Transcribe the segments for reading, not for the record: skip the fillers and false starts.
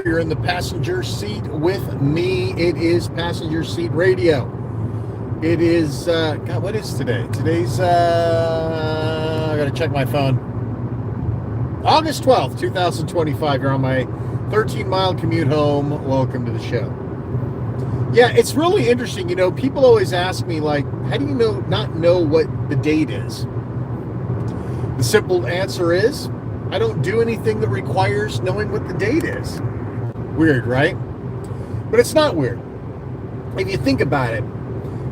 You're in the passenger seat with me. It is Passenger Seat Radio. It is, God, what is today? Today's, I gotta check my phone. August 12th, 2025. You're on my 13-mile commute home. Welcome to the show. Yeah, it's really interesting. You know, people always ask me, like, how do you not know what the date is? The simple answer is, I don't do anything that requires knowing what the date is. Weird, right? But it's not weird. If you think about it,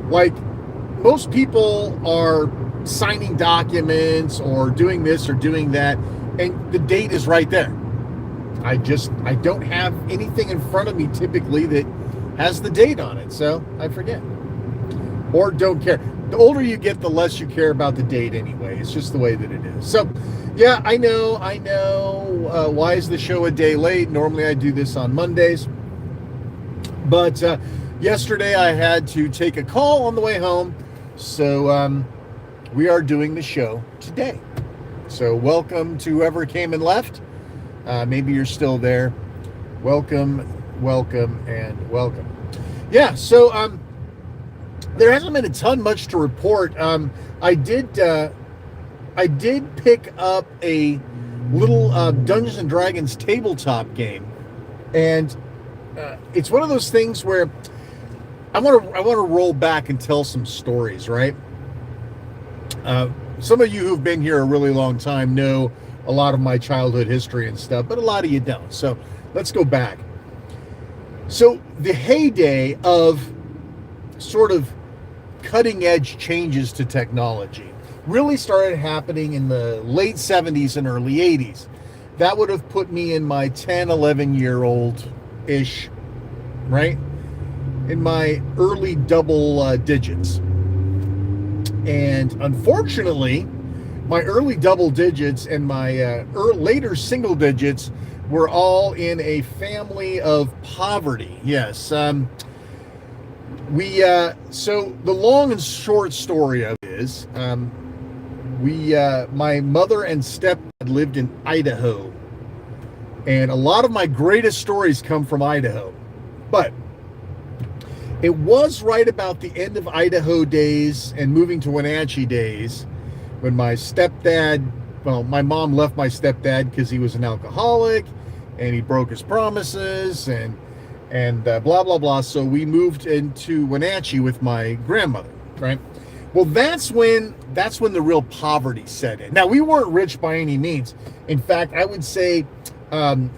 like, most people are signing documents or doing this or doing that, and the date is right there. I don't have anything in front of me typically that has the date on it, so I forget. Or don't care. The older you get, the less you care about the date anyway. It's just the way that it is. So, yeah, I know. Why is the show a day late? Normally I do this on Mondays. But yesterday I had to take a call on the way home. So we are doing the show today. So welcome to whoever came and left. Maybe you're still there. Welcome, and welcome. Yeah, so there hasn't been a ton much to report. I did pick up a little Dungeons and Dragons tabletop game, and it's one of those things where I want to roll back and tell some stories, right? Some of you who've been here a really long time know a lot of my childhood history and stuff, but a lot of you don't. So let's go back. So the heyday of sort of cutting edge changes to technology really started happening in the late 70s and early 80s. That would have put me in my 10, 11-year-old-ish, right? In my early double digits. And unfortunately, my early double digits and my later single digits were all in a family of poverty. Yes. So the long and short story of it is, my mother and stepdad lived in Idaho, and a lot of my greatest stories come from Idaho. But it was right about the end of Idaho days and moving to Wenatchee days when my mom left my stepdad because he was an alcoholic and he broke his promises and blah, blah, blah. So we moved into Wenatchee with my grandmother, right? Well, that's when the real poverty set in. Now, we weren't rich by any means. In fact, I would say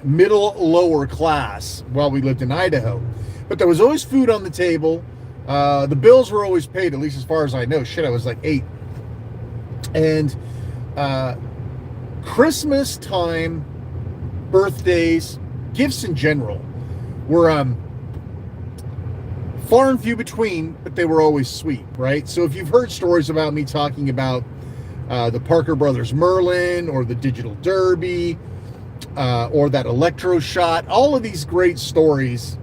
middle, lower class while we lived in Idaho. But there was always food on the table. The bills were always paid, at least as far as I know. Shit, I was like 8. And Christmas time, birthdays, gifts in general were far and few between, but they were always sweet, right? So if you've heard stories about me talking about the Parker Brothers Merlin or the Digital Derby or that Electro Shot, all of these great stories,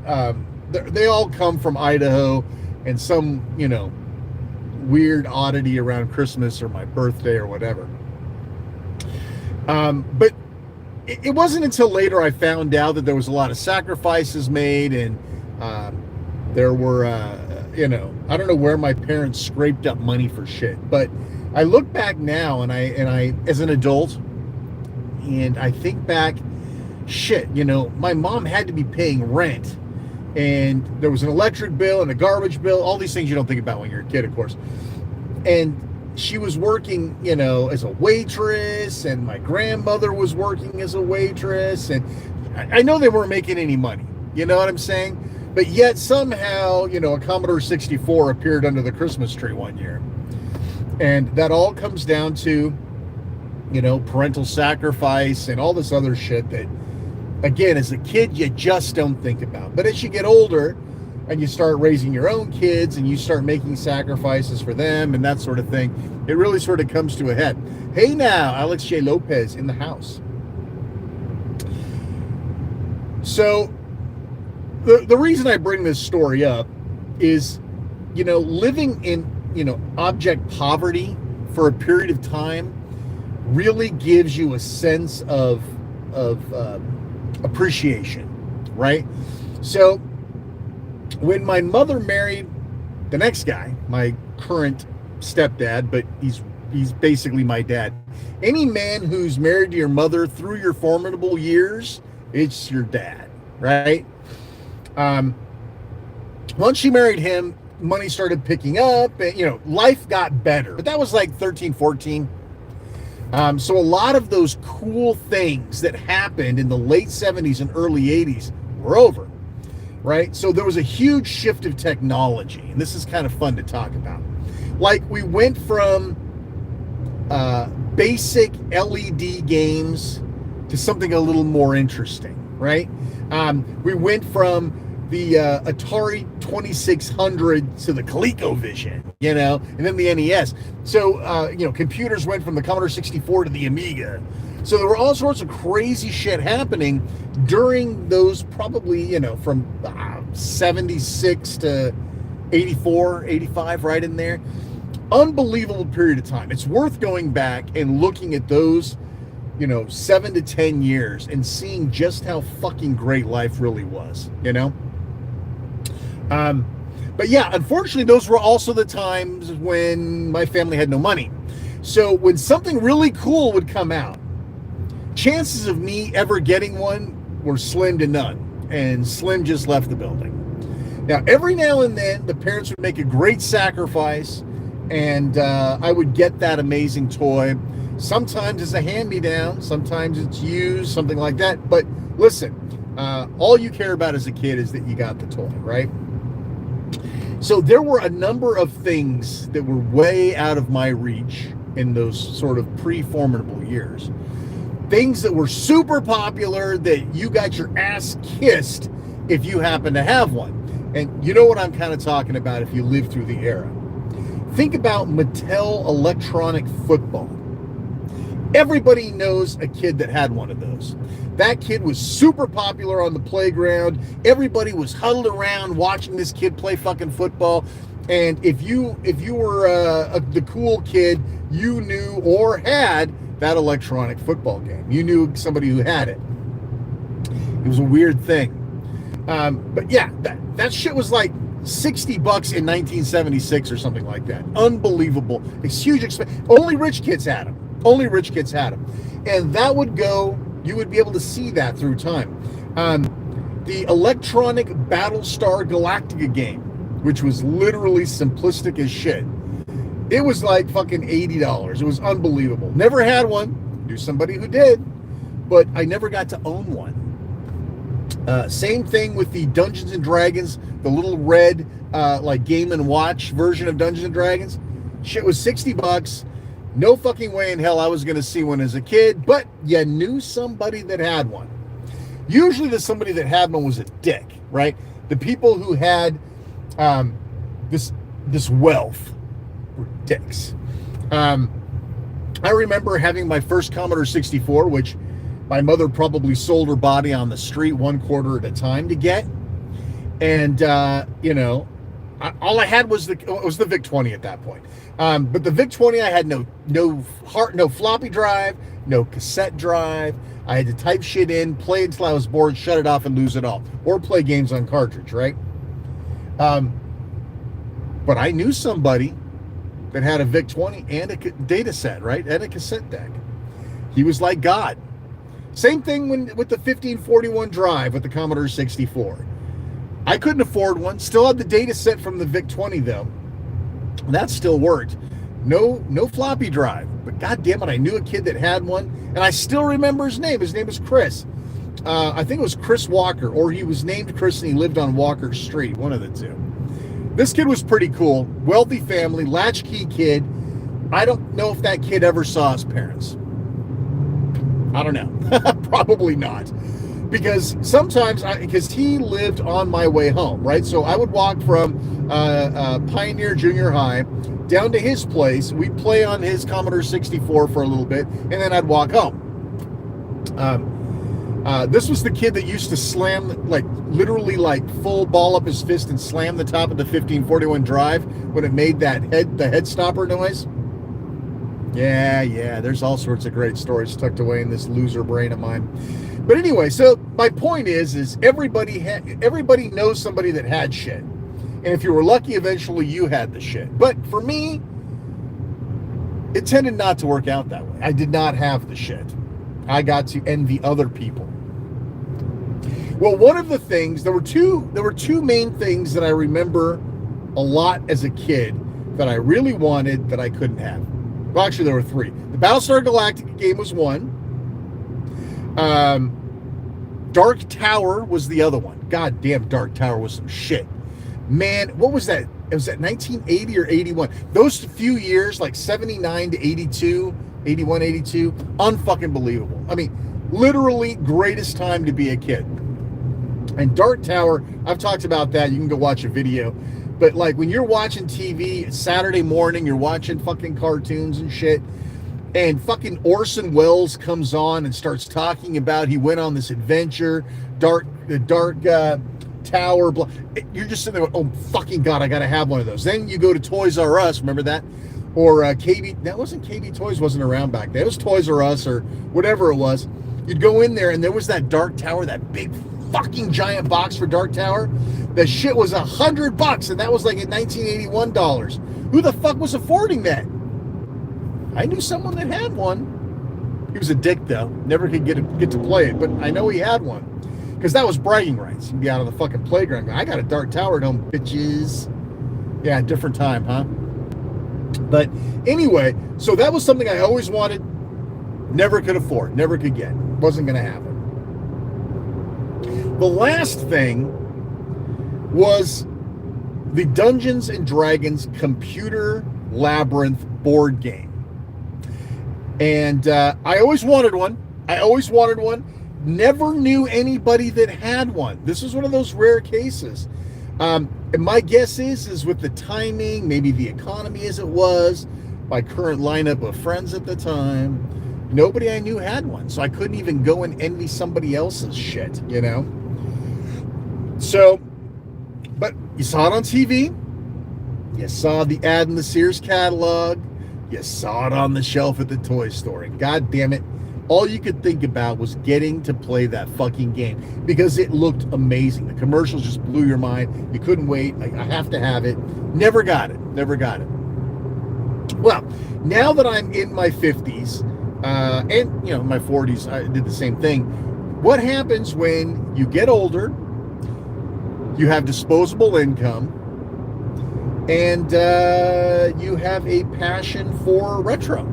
they all come from Idaho and some, weird oddity around Christmas or my birthday or whatever. But it wasn't until later I found out that there was a lot of sacrifices made, and there were, I don't know where my parents scraped up money for shit. But I look back now, and I as an adult, and I think back, shit, my mom had to be paying rent, and there was an electric bill and a garbage bill, all these things you don't think about when you're a kid, of course. And she was working, as a waitress, and my grandmother was working as a waitress, and I know they weren't making any money, you know what I'm saying? But yet somehow, a Commodore 64 appeared under the Christmas tree one year. And that all comes down to, parental sacrifice and all this other shit that, again, as a kid, you just don't think about. But as you get older and you start raising your own kids and you start making sacrifices for them and that sort of thing, it really sort of comes to a head. Hey now, Alex J. Lopez in the house. So the reason I bring this story up is, living in, object poverty for a period of time really gives you a sense of appreciation, right? So when my mother married the next guy, my current stepdad, but he's basically my dad. Any man who's married to your mother through your formidable years, it's your dad, right? Once she married him, money started picking up, and life got better. But that was like 13, 14. So a lot of those cool things that happened in the late 70s and early 80s were over, right? So there was a huge shift of technology, and this is kind of fun to talk about. Like, we went from basic LED games to something a little more interesting, right? We went from the Atari 2600 to the ColecoVision, and then the NES. So, computers went from the Commodore 64 to the Amiga. So there were all sorts of crazy shit happening during those probably, from 76 to 84, 85, right in there. Unbelievable period of time. It's worth going back and looking at those, 7 to 10 years and seeing just how fucking great life really was, But yeah, unfortunately, those were also the times when my family had no money. So when something really cool would come out, chances of me ever getting one were slim to none. And Slim just left the building. Now, every now and then, the parents would make a great sacrifice, and I would get that amazing toy. Sometimes it's a hand-me-down, sometimes it's used, something like that. But listen, all you care about as a kid is that you got the toy, right? So there were a number of things that were way out of my reach in those sort of pre-formidable years. Things that were super popular that you got your ass kissed if you happen to have one. And you know what I'm kind of talking about if you lived through the era. Think about Mattel electronic football. Everybody knows a kid that had one of those. That kid was super popular on the playground. Everybody was huddled around watching this kid play fucking football. And if you were the cool kid, you knew or had that electronic football game. You knew somebody who had it. It was a weird thing. But yeah, that shit was like $60 in 1976 or something like that. Unbelievable. It's huge expense. Only rich kids had them. Only rich kids had them. And that would go, you would be able to see that through time. The electronic Battlestar Galactica game, which was literally simplistic as shit. It was like fucking $80. It was unbelievable. Never had one. Knew somebody who did. But I never got to own one. Same thing with the Dungeons and Dragons, the little red like Game & Watch version of Dungeons and Dragons. Shit was $60. No fucking way in hell I was going to see one as a kid, but you knew somebody that had one. Usually the somebody that had one was a dick, right? The people who had this wealth were dicks. I remember having my first Commodore 64, which my mother probably sold her body on the street 1 quarter at a time to get. And, all I had was the VIC-20 at that point. But the VIC-20, I had no floppy drive, no cassette drive. I had to type shit in, play until I was bored, shut it off, and lose it all. Or play games on cartridge, right? But I knew somebody that had a VIC-20 and a data set, right? And a cassette deck. He was like God. Same thing with the 1541 drive with the Commodore 64. I couldn't afford one. Still had the data set from the VIC-20 though. That still worked. No floppy drive. But god damn it, I knew a kid that had one, and I still remember his name. His name was Chris. I think it was Chris Walker, or he was named Chris and he lived on Walker Street, one of the two. This kid was pretty cool. Wealthy family, latchkey kid. I don't know if that kid ever saw his parents. I don't know. Probably not. Because sometimes, because he lived on my way home, right? So I would walk from Pioneer Junior High down to his place. We'd play on his Commodore 64 for a little bit, and then I'd walk home. This was the kid that used to slam, like, literally, like, full ball up his fist and slam the top of the 1541 drive when it made the head stopper noise. Yeah, there's all sorts of great stories tucked away in this loser brain of mine. But anyway, so my point is everybody knows somebody that had shit. And if you were lucky, eventually you had the shit. But for me, it tended not to work out that way. I did not have the shit. I got to envy other people. Well, one of the things, there were two main things that I remember a lot as a kid that I really wanted that I couldn't have. Well, actually, there were three. The Battlestar Galactica game was one. Dark Tower was the other one. God damn, Dark Tower was some shit. Man, what was that? It was that 1980 or 81. Those few years, like 79 to 82, 81, 82, unfucking believable. I mean, literally greatest time to be a kid. And Dark Tower, I've talked about that. You can go watch a video. But like when you're watching TV Saturday morning, you're watching fucking cartoons and shit, and fucking Orson Welles comes on and starts talking about he went on this adventure, the dark tower. Blah. You're just sitting there going, oh fucking God, I gotta have one of those. Then you go to Toys R Us, remember that? Or KB, that wasn't KB Toys, wasn't around back then. It was Toys R Us or whatever it was. You'd go in there and there was that Dark Tower, that big fucking giant box for Dark Tower. The shit was $100, and that was like at $1981. Who the fuck was affording that? I knew someone that had one. He was a dick though. Never could get to play it, but I know he had one. Because that was bragging rights. You'd be out on the fucking playground. I got a Dark Tower at home, bitches. Yeah, different time, huh? But anyway, so that was something I always wanted. Never could afford. Never could get. Wasn't going to happen. The last thing was the Dungeons and Dragons Computer Labyrinth board game. And I always wanted one. Never knew anybody that had one. This is one of those rare cases. And my guess is with the timing, maybe the economy as it was, my current lineup of friends at the time, nobody I knew had one. So I couldn't even go and envy somebody else's shit, you know? So, but you saw it on TV. You saw the ad in the Sears catalog. You saw it on the shelf at the toy store. And God damn it, all you could think about was getting to play that fucking game because it looked amazing. The commercials just blew your mind. You couldn't wait. Like, I have to have it. Never got it. Well, now that I'm in my 50s, and you know, my 40s, I did the same thing. What happens when you get older, you have disposable income, and you have a passion for retro?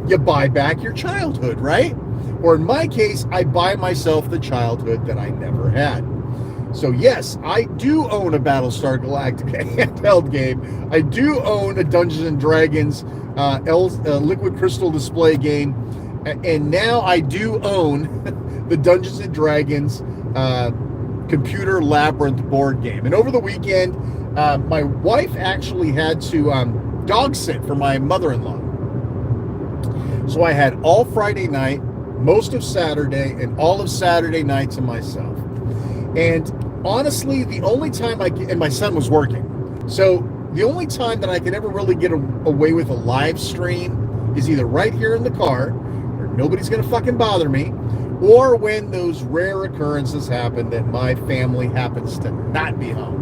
You buy back your childhood, right? Or in my case, I buy myself the childhood that I never had. So yes, I do own a Battlestar Galactica handheld game. I do own a Dungeons and Dragons liquid crystal display game. And now I do own the Dungeons and Dragons Computer Labyrinth board game. And over the weekend, my wife actually had to dog sit for my mother-in-law. So I had all Friday night, most of Saturday, and all of Saturday night to myself. And honestly, the only time and my son was working. So the only time that I could ever really get away with a live stream is either right here in the car, where nobody's going to fucking bother me, or when those rare occurrences happen that my family happens to not be home.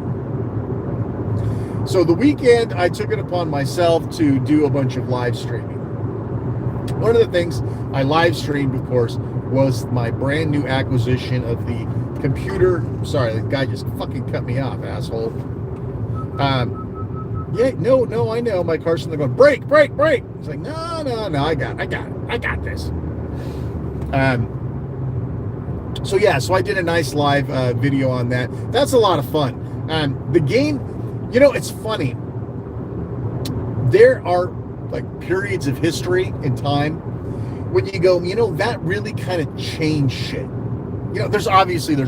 So the weekend, I took it upon myself to do a bunch of live streaming. One of the things I live streamed, of course, was my brand new acquisition of the computer. Sorry, the guy just fucking cut me off, asshole. Yeah, no, I know. My car's sitting there going, break. It's like, no, I got this. So yeah, so I did a nice live video on that. That's a lot of fun. The game, you know, it's funny. There are like periods of history and time when you go, you know, that really kind of changed shit. You know, there's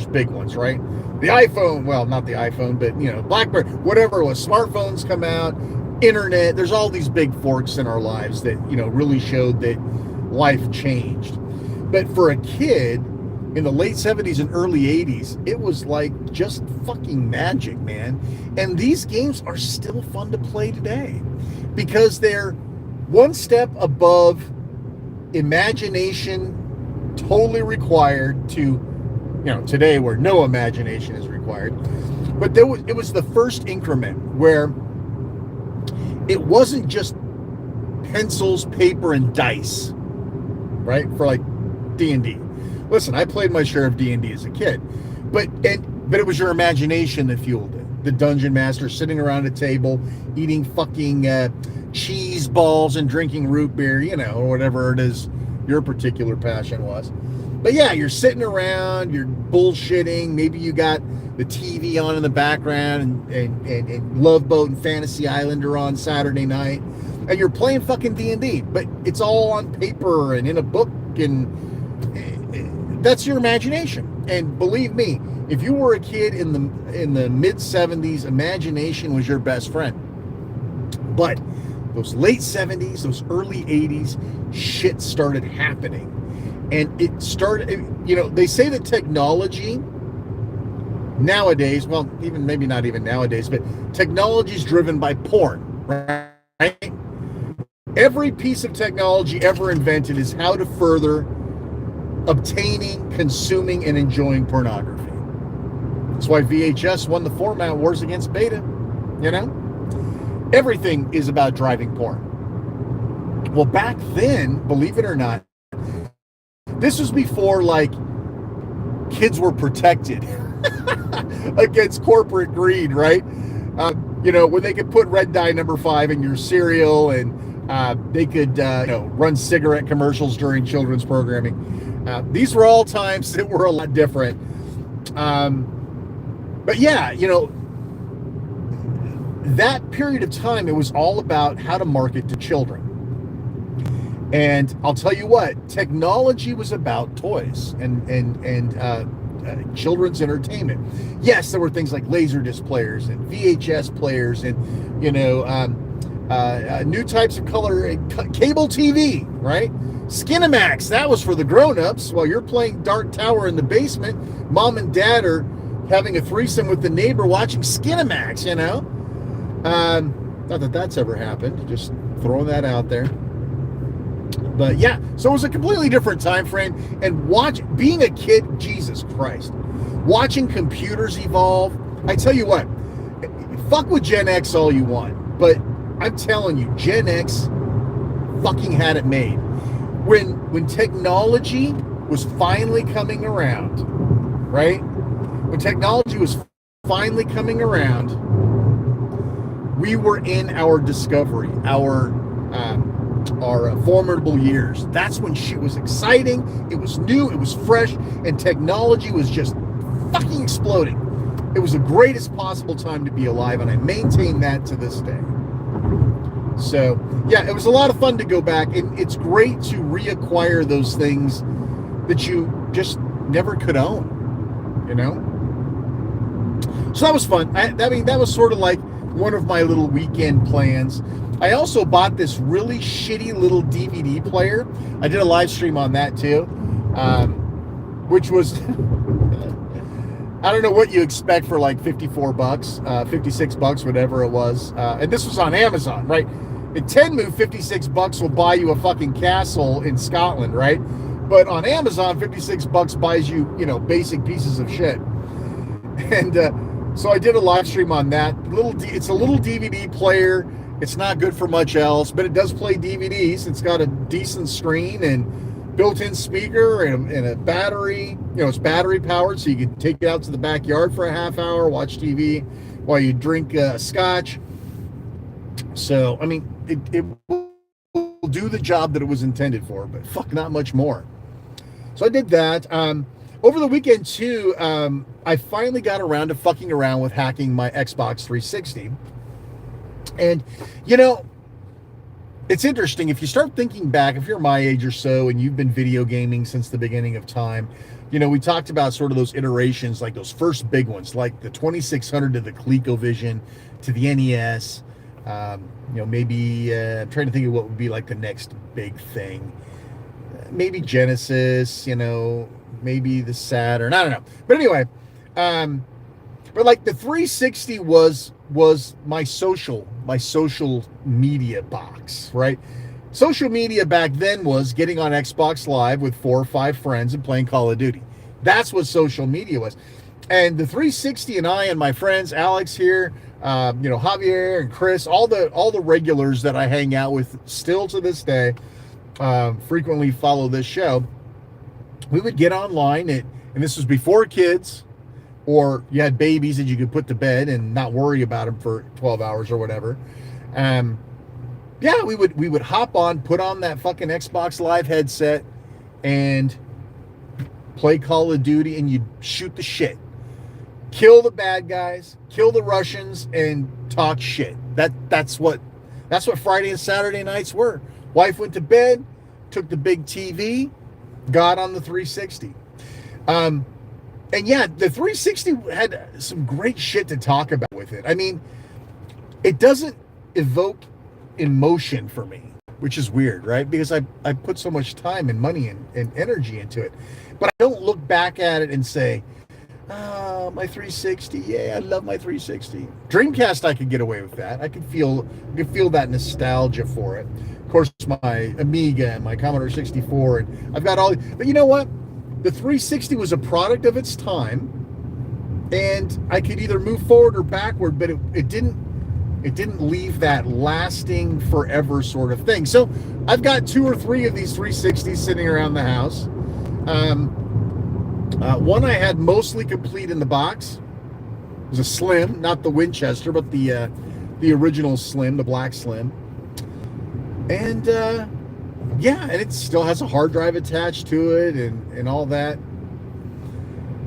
big ones, right? The iPhone, well, not the iPhone, but you know, BlackBerry, whatever it was, smartphones come out, internet, there's all these big forks in our lives that, you know, really showed that life changed. But for a kid in the late 70s and early 80s, it was like just fucking magic, man. And these games are still fun to play today because they're one step above imagination, totally required to today where no imagination is required. But it was the first increment where it wasn't just pencils, paper, and dice, right? For like D&D. Listen, I played my share of D&D as a kid, but it was your imagination that fueled it. The dungeon master sitting around a table, eating fucking cheese balls and drinking root beer, or whatever it is your particular passion was. But yeah, you're sitting around, you're bullshitting. Maybe you got the TV on in the background and Love Boat and Fantasy Island are on Saturday night, and you're playing fucking D&D, but it's all on paper and in a book, and that's your imagination. And believe me, if you were a kid in the mid 70s, imagination was your best friend. But those late 70s, those early 80s, shit started happening. And it started, they say that technology nowadays, well, maybe not even nowadays, but technology is driven by porn, right? Every piece of technology ever invented is how to further obtaining, consuming, and enjoying pornography. That's why VHS won the format wars against beta, Everything is about driving porn. Well, back then, believe it or not, this was before, like, kids were protected against corporate greed, right? When they could put red dye number 5 in your cereal, and they could, run cigarette commercials during children's programming. These were all times that were a lot different. But yeah, that period of time, it was all about how to market to children. And I'll tell you what, technology was about toys and children's entertainment. Yes, there were things like Laserdisc players and VHS players and, new types of color, cable TV, right? Skinamax, that was for the grown-ups. While you're playing Dark Tower in the basement, mom and dad are having a threesome with the neighbor watching Skinamax, Not that that's ever happened, just throwing that out there. But yeah, so it was a completely different time frame. And being a kid, Jesus Christ, watching computers evolve. I tell you what, fuck with Gen X all you want, but I'm telling you, Gen X fucking had it made. When technology was finally coming around, right? When technology was finally coming around, we were in our discovery, our formidable years. That's when shit was exciting, it was new, it was fresh, and technology was just fucking exploding. It was the greatest possible time to be alive, and I maintain that to this day. So, yeah, it was a lot of fun to go back, and it's great to reacquire those things that you just never could own, So that was fun. That was sort of like one of my little weekend plans. I also bought this really shitty little DVD player. I did a live stream on that too, which was I don't know what you expect for like $54, $56, whatever it was. And this was on Amazon, right? In Tenmu, $56 will buy you a fucking castle in Scotland, right? But on Amazon, $56 buys you, basic pieces of shit. And so I did a live stream on that. It's a little DVD player. It's not good for much else, but it does play DVDs. It's got a decent screen and built-in speaker and a battery. It's battery powered, so you can take it out to the backyard for a half hour, watch TV while you drink scotch. So, I mean, it will do the job that it was intended for, but fuck, not much more. So I did that. Over the weekend, too, I finally got around to fucking around with hacking my Xbox 360. And, it's interesting. If you start thinking back, if you're my age or so and you've been video gaming since the beginning of time, we talked about sort of those iterations, like those first big ones, like the 2600 to the ColecoVision to the NES. Maybe I'm trying to think of what would be like the next big thing. Maybe Genesis, maybe the Saturn. I don't know. But anyway, but like the 360 was my social media box, right? Social media back then was getting on Xbox Live with 4 or 5 friends and playing Call of Duty. That's what social media was. And the 360 and I and my friends, Alex here, Javier and Chris, all the regulars that I hang out with still to this day, frequently follow this show. We would get online, and this was before kids, or you had babies that you could put to bed and not worry about them for 12 hours or whatever. We would hop on, put on that fucking Xbox Live headset, and play Call of Duty, and you'd shoot the shit. Kill the bad guys, kill the Russians, and talk shit. That's what Friday and Saturday nights were. Wife went to bed, took the big TV, got on the 360. And yeah, the 360 had some great shit to talk about with it. I mean, it doesn't evoke emotion for me, which is weird, right? Because I put so much time and money and energy into it. But I don't look back at it and say, oh, my 360, yeah, I love my 360. Dreamcast, I could get away with that. I could feel that nostalgia for it. Of course, my Amiga and my Commodore 64, and I've got all. But you know what? The 360 was a product of its time, and I could either move forward or backward, but it didn't leave that lasting forever sort of thing. So I've got 2 or 3 of these 360s sitting around the house. One I had mostly complete in the box. It was a Slim, not the Winchester, but the original Slim, the black Slim. And and it still has a hard drive attached to it and all that.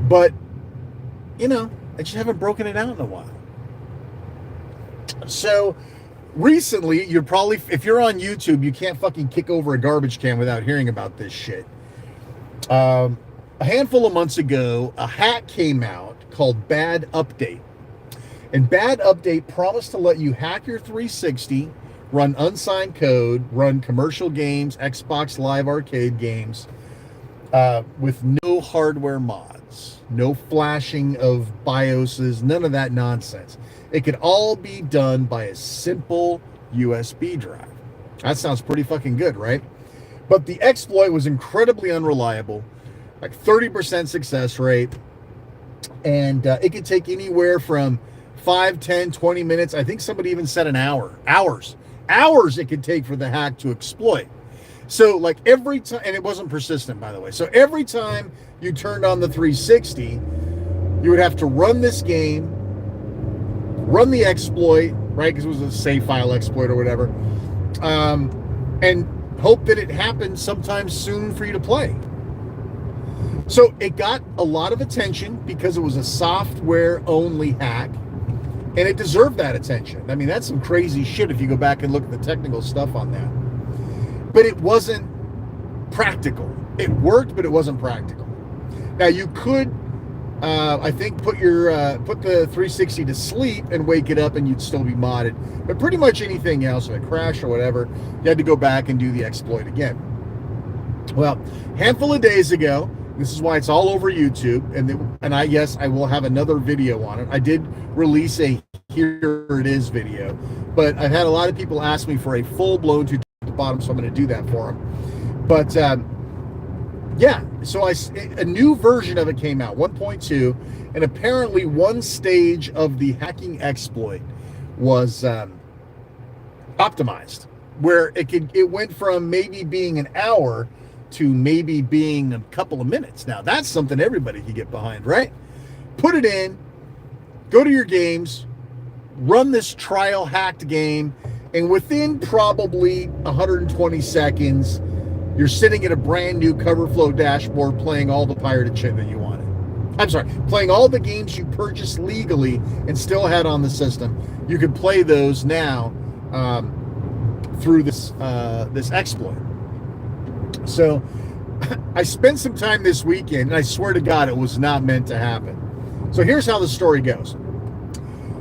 But, I just haven't broken it out in a while. So recently, if you're on YouTube, you can't fucking kick over a garbage can without hearing about this shit. A handful of months ago, a hack came out called Bad Update. And Bad Update promised to let you hack your 360, run unsigned code, run commercial games, Xbox Live Arcade games, with no hardware mods, no flashing of BIOSes, none of that nonsense. It could all be done by a simple USB drive. That sounds pretty fucking good, right? But the exploit was incredibly unreliable, like 30% success rate, and it could take anywhere from 5, 10, 20 minutes. I think somebody even said an hour. Hours it could take for the hack to exploit. So like every time, and it wasn't persistent, by the way. So every time you turned on the 360, you would have to run this game, run the exploit, right? Because it was a save file exploit or whatever, and hope that it happened sometime soon for you to play. So it got a lot of attention because it was a software-only hack, and it deserved that attention. I mean, that's some crazy shit if you go back and look at the technical stuff on that. But it wasn't practical. It worked, but it wasn't practical. Now, you could, I think, put the 360 to sleep and wake it up, and you'd still be modded. But pretty much anything else, if it crashed or whatever, you had to go back and do the exploit again. Well, a handful of days ago, this is why it's all over YouTube, and I will have another video on it. I did release a Here It Is video, but I've had a lot of people ask me for a full-blown tutorial at the bottom, so I'm going to do that for them. But so a new version of it came out, 1.2, and apparently one stage of the hacking exploit was optimized, where it went from maybe being an hour to maybe being a couple of minutes. Now, that's something everybody can get behind, right? Put it in, go to your games, run this trial hacked game, and within probably 120 seconds, you're sitting at a brand new cover flow dashboard playing all the pirated shit that you wanted. I'm sorry, playing all the games you purchased legally and still had on the system. You can play those now through this exploit. So I spent some time this weekend, and I swear to God, it was not meant to happen. So here's how the story goes.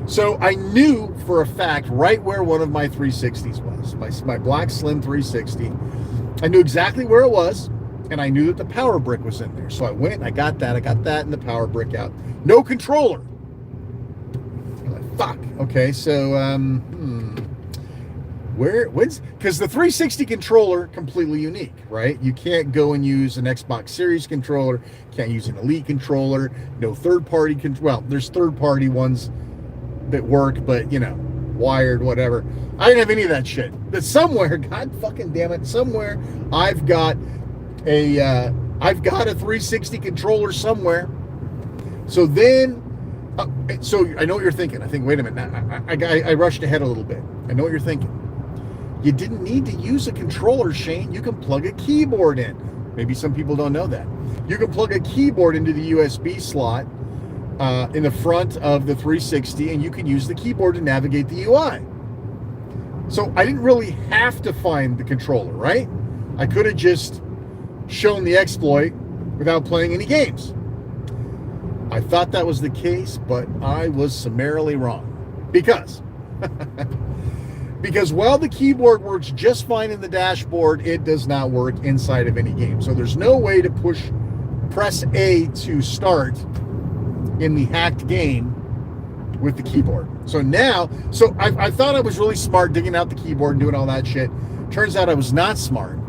So I knew for a fact right where one of my 360s was, my black Slim 360. I knew exactly where it was, and I knew that the power brick was in there. So I went, I got that, and the power brick out. No controller. I'm like, fuck. Okay, so Because the 360 controller, completely unique, right? You can't go and use an Xbox Series controller, can't use an Elite controller, no third-party, well, there's third-party ones that work, but, wired, whatever. I didn't have any of that shit. But somewhere, god fucking damn it, somewhere, I've got a 360 controller somewhere. So then, so I know what you're thinking. I think, wait a minute, I rushed ahead a little bit. I know what you're thinking. You didn't need to use a controller, Shane. You can plug a keyboard in. Maybe some people don't know that. You can plug a keyboard into the USB slot in the front of the 360, and you can use the keyboard to navigate the UI. So I didn't really have to find the controller, right? I could have just shown the exploit without playing any games. I thought that was the case, but I was summarily wrong. Because while the keyboard works just fine in the dashboard, it does not work inside of any game. So there's no way to press A to start in the hacked game with the keyboard. So I thought I was really smart digging out the keyboard and doing all that shit. Turns out I was not smart.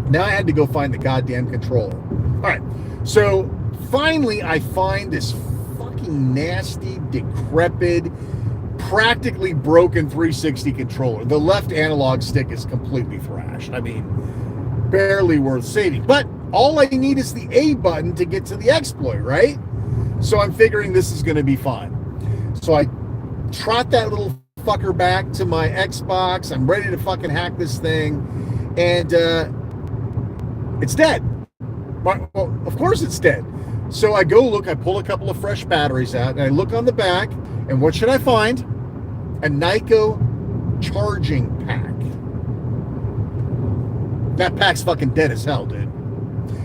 Now I had to go find the goddamn controller. All right, so finally I find this fucking nasty, decrepit, practically broken 360 controller. The left analog stick is completely thrashed. I mean, barely worth saving. But all I need is the A button to get to the exploit, right? So I'm figuring this is going to be fine. So I trot that little fucker back to my Xbox. I'm ready to fucking hack this thing. And it's dead. Well, of course it's dead. So I go look, I pull a couple of fresh batteries out, and I look on the back, and what should I find? A Nyko charging pack. That pack's fucking dead as hell, dude.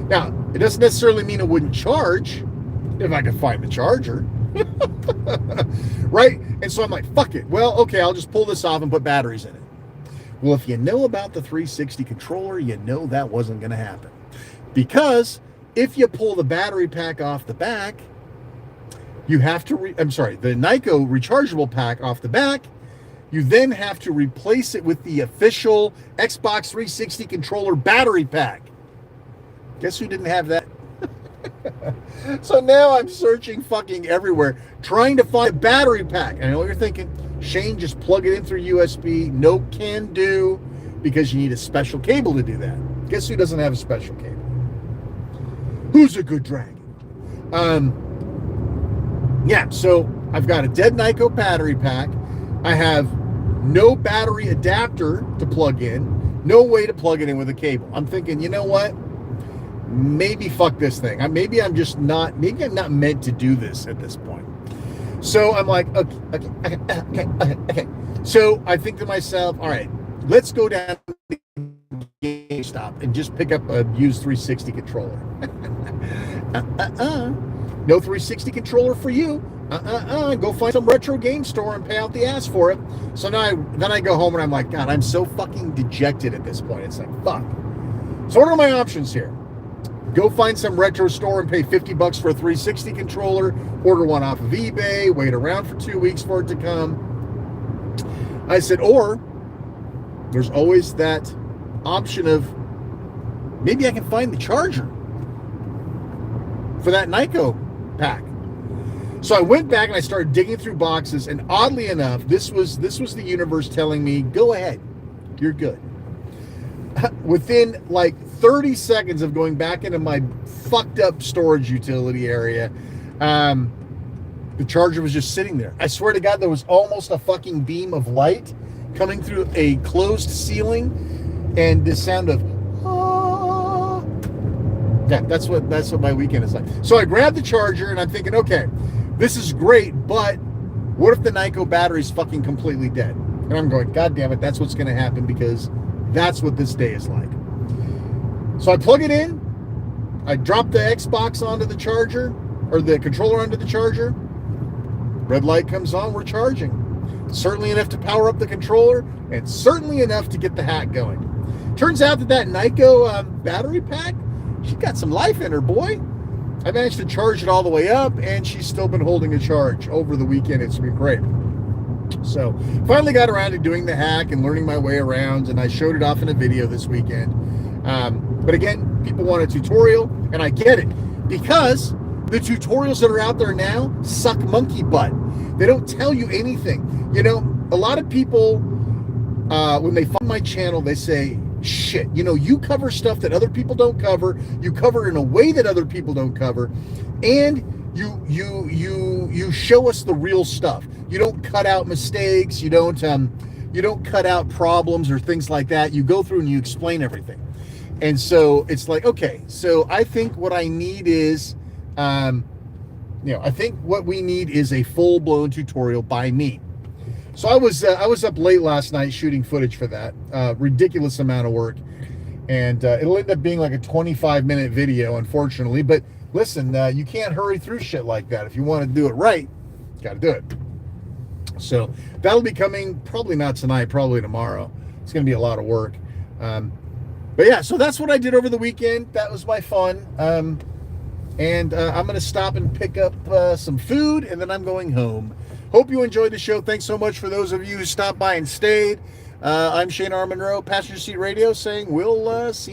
Now, it doesn't necessarily mean it wouldn't charge if I could find the charger. Right? And so I'm like, fuck it. Well, okay, I'll just pull this off and put batteries in it. Well, if you know about the 360 controller, you know that wasn't going to happen. Because if you pull the battery pack off the back, you have to, the Nyko rechargeable pack off the back, you then have to replace it with the official Xbox 360 controller battery pack. Guess who didn't have that? So now I'm searching fucking everywhere, trying to find a battery pack. And I know what you're thinking. Shane, just plug it in through USB. No can do, because you need a special cable to do that. Guess who doesn't have a special cable? Who's a good dragon? Yeah, so I've got a dead Nyko battery pack. I have no battery adapter to plug in. No way to plug it in with a cable. I'm thinking, you know what? Maybe fuck this thing. Maybe I'm not meant to do this at this point. So I'm like, okay. So I think to myself, all right, let's go down to GameStop and just pick up a used 360 controller. No 360 controller for you. Go find some retro game store and pay out the ass for it. So then I go home and I'm like, God, I'm so fucking dejected at this point. It's like, fuck. So what are my options here? Go find some retro store and pay $50 for a 360 controller, order one off of eBay, wait around for 2 weeks for it to come. I said, or there's always that option of maybe I can find the charger for that Nyko pack. So I went back and I started digging through boxes, and oddly enough, this was the universe telling me, go ahead, you're good. Within like 30 seconds of going back into my fucked up storage utility area, the charger was just sitting there. I swear to God, there was almost a fucking beam of light coming through a closed ceiling, and the sound of ah. Yeah, that's what my weekend is like. So I grabbed the charger and I'm thinking, okay, this is great, but what if the Nyko battery's fucking completely dead? And I'm going, God damn it, that's what's going to happen, because that's what this day is like. So I plug it in, I drop the Xbox onto the charger, or the controller onto the charger. Red light comes on, we're charging. Certainly enough to power up the controller, and certainly enough to get the hack going. Turns out that Nyko battery pack, she got some life in her, boy. I managed to charge it all the way up, and she's still been holding a charge over the weekend. It's been great. So finally got around to doing the hack and learning my way around, and I showed it off in a video this weekend. But again, people want a tutorial, and I get it, because the tutorials that are out there now suck monkey butt. They don't tell you anything. You know, a lot of people, when they find my channel, they say, shit, you know, you cover stuff that other people don't cover. You cover in a way that other people don't cover. And you show us the real stuff. You don't cut out mistakes. You don't cut out problems or things like that. You go through and you explain everything. And so it's like, okay, so I think what I need is, I think what we need is a full-blown tutorial by me. So I was up late last night shooting footage for that, ridiculous amount of work, and it'll end up being like a 25-minute video, unfortunately. But listen, you can't hurry through shit like that. If you want to do it right, you got to do it. So that'll be coming probably not tonight, probably tomorrow. It's going to be a lot of work. But yeah, so that's what I did over the weekend. That was my fun. And I'm going to stop and pick up some food, and then I'm going home. Hope you enjoyed the show. Thanks so much for those of you who stopped by and stayed. I'm Shane R. Monroe, Passenger Seat Radio, saying we'll see you.